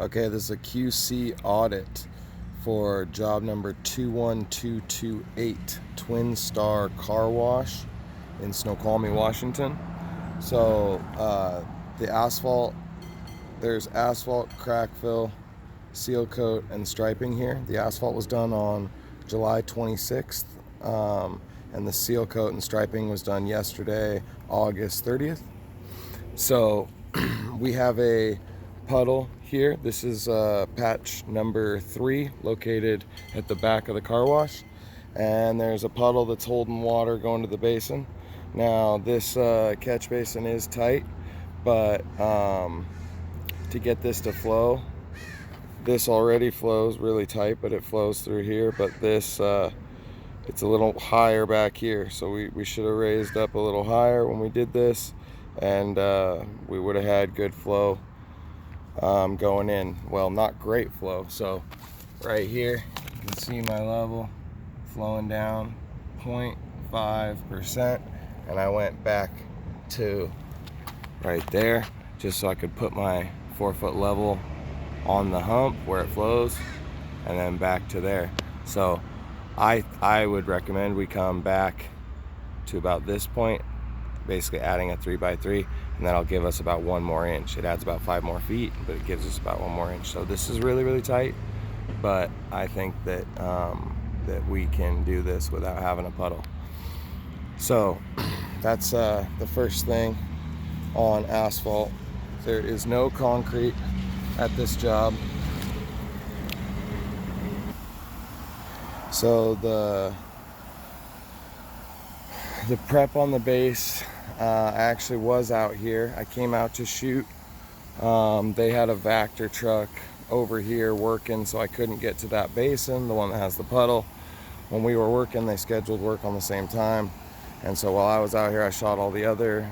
Okay, this is a QC audit for job number 21228, Twin Star Car Wash in Snoqualmie, Washington. So the asphalt, there's asphalt, crack fill, seal coat, and striping here. The asphalt was done on July 26th, and the seal coat and striping was done yesterday, August 30th. So we have a puddle here. This is patch number 3, located at the back of the car wash, and there's a puddle that's holding water going to the basin. Now this catch basin is tight, but to get this to flow, this already flows really tight, but it flows through here. But this it's a little higher back here, so we should have raised up a little higher when we did this, and we would have had good flow going in. Well, not great flow. So right here you can see my level flowing down 0.5%, and I went back to right there just so I could put my 4-foot level on the hump where it flows, and then back to there. So I would recommend we come back to about this point, basically adding a 3x3, and that'll give us about 1 more inch. It adds about 5 more feet, but it gives us about 1 more inch. So this is really tight, but I think that that we can do this without having a puddle. So that's the first thing on asphalt. There is no concrete at this job. So the prep on the base, I actually was out here. I came out to shoot. They had a Vactor truck over here working, so I couldn't get to that basin, the one that has the puddle. When we were working, they scheduled work on the same time, and so while I was out here, I shot all the other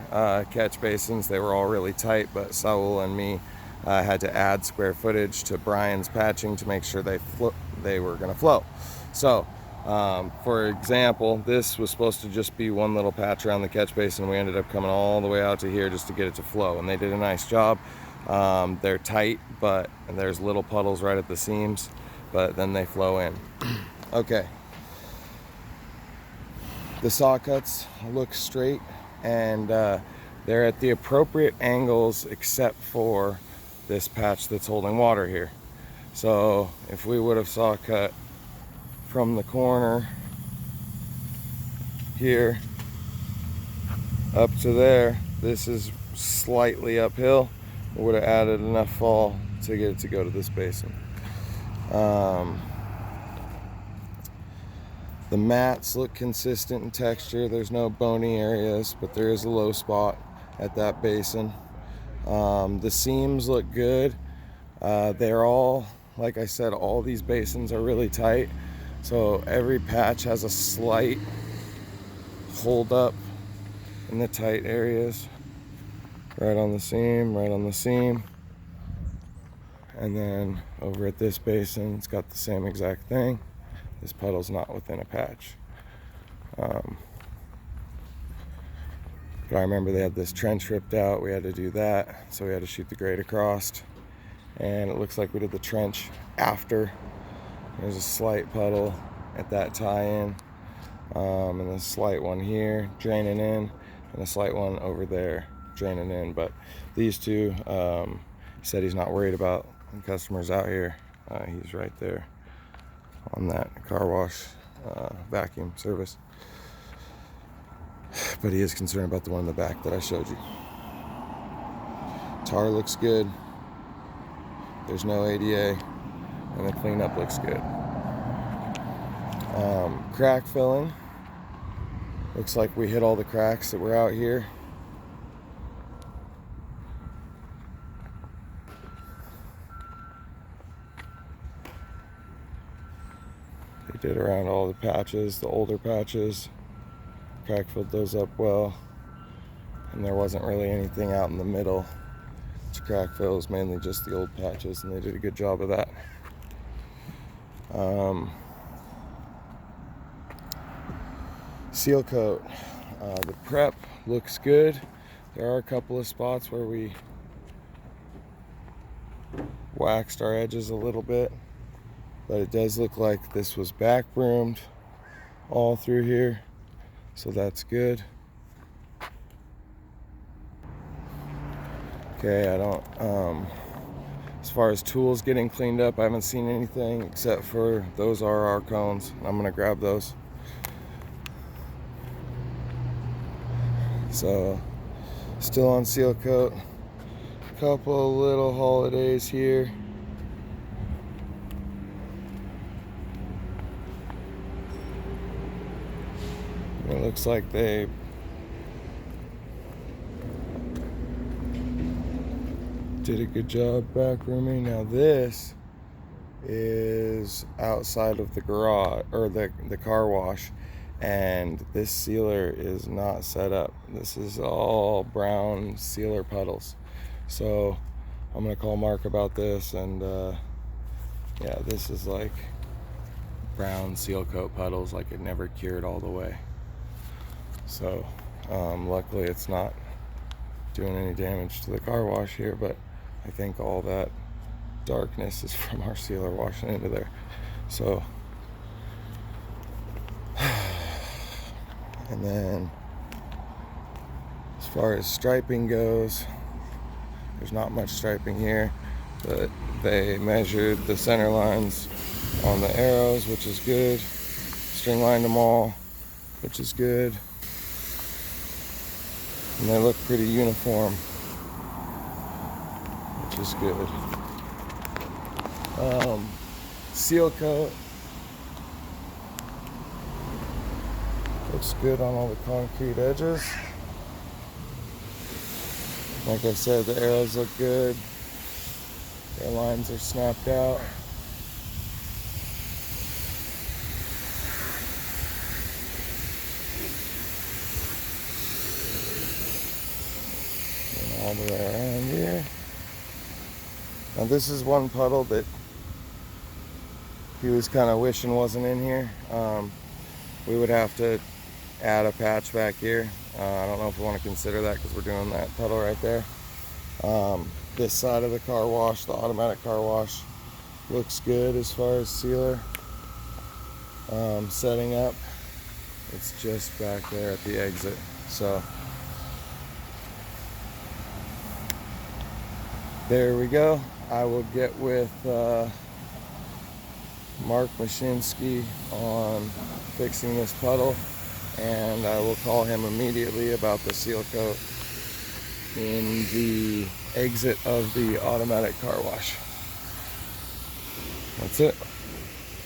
catch basins. They were all really tight, but Saul and me had to add square footage to Brian's patching to make sure they were going to flow. So for example, this was supposed to just be one little patch around the catch basin. We ended up coming all the way out to here just to get it to flow, and they did a nice job. They're tight, but there's little puddles right at the seams, but then they flow in. Okay, the saw cuts look straight, and they're at the appropriate angles except for this patch that's holding water here. So if we would have saw cut from the corner here up to there, this is slightly uphill. It would have added enough fall to get it to go to this basin. The mats look consistent in texture. There's no bony areas, but there is a low spot at that basin. The seams look good. They're all, like I said, all these basins are really tight. So every patch has a slight hold up in the tight areas. Right on the seam, right on the seam. And then over at this basin, it's got the same exact thing. This puddle's not within a patch. But I remember they had this trench ripped out. We had to do that, so we had to shoot the grade across. And it looks like we did the trench after. There's a slight puddle at that tie-in, and a slight one here draining in, and a slight one over there draining in. But these two, he said he's not worried about the customers out here. He's right there on that car wash vacuum service, but he is concerned about the one in the back that I showed you. Tar looks good. There's no ADA, and the cleanup looks good. Crack filling. Looks like we hit all the cracks that were out here. They did around all the patches, the older patches. Crack filled those up well, and there wasn't really anything out in the middle to crack fill. It was mainly just the old patches, and they did a good job of that. Seal coat. The prep looks good. There are a couple of spots where we waxed our edges a little bit, but it does look like this was back broomed all through here, so that's good. Okay, I don't, as far as tools getting cleaned up, I haven't seen anything except for those RR cones. I'm gonna grab those. So, still on seal coat. Couple little holidays here. It looks like they did a good job back rooming. Now this is outside of the garage, or the car wash, and this sealer is not set up. This is all brown sealer puddles. So I'm gonna call Mark about this, and yeah, this is like brown seal coat puddles, like it never cured all the way. So luckily it's not doing any damage to the car wash here, but I think all that darkness is from our sealer washing into there. So, and then as far as striping goes, there's not much striping here, but they measured the center lines on the arrows, which is good. String lined them all, which is good. And they look pretty uniform, which is good. Seal coat looks good on all the concrete edges. Like I said, the arrows look good. Their lines are snapped out. And all the way around here. Now this is one puddle that he was kind of wishing wasn't in here. We would have to add a patch back here. I don't know if we want to consider that because we're doing that puddle right there. This side of the car wash, the automatic car wash, looks good as far as sealer setting up. It's just back there at the exit. So there we go. I will get with Mark Mashinsky on fixing this puddle, and I will call him immediately about the seal coat in the exit of the automatic car wash. That's it.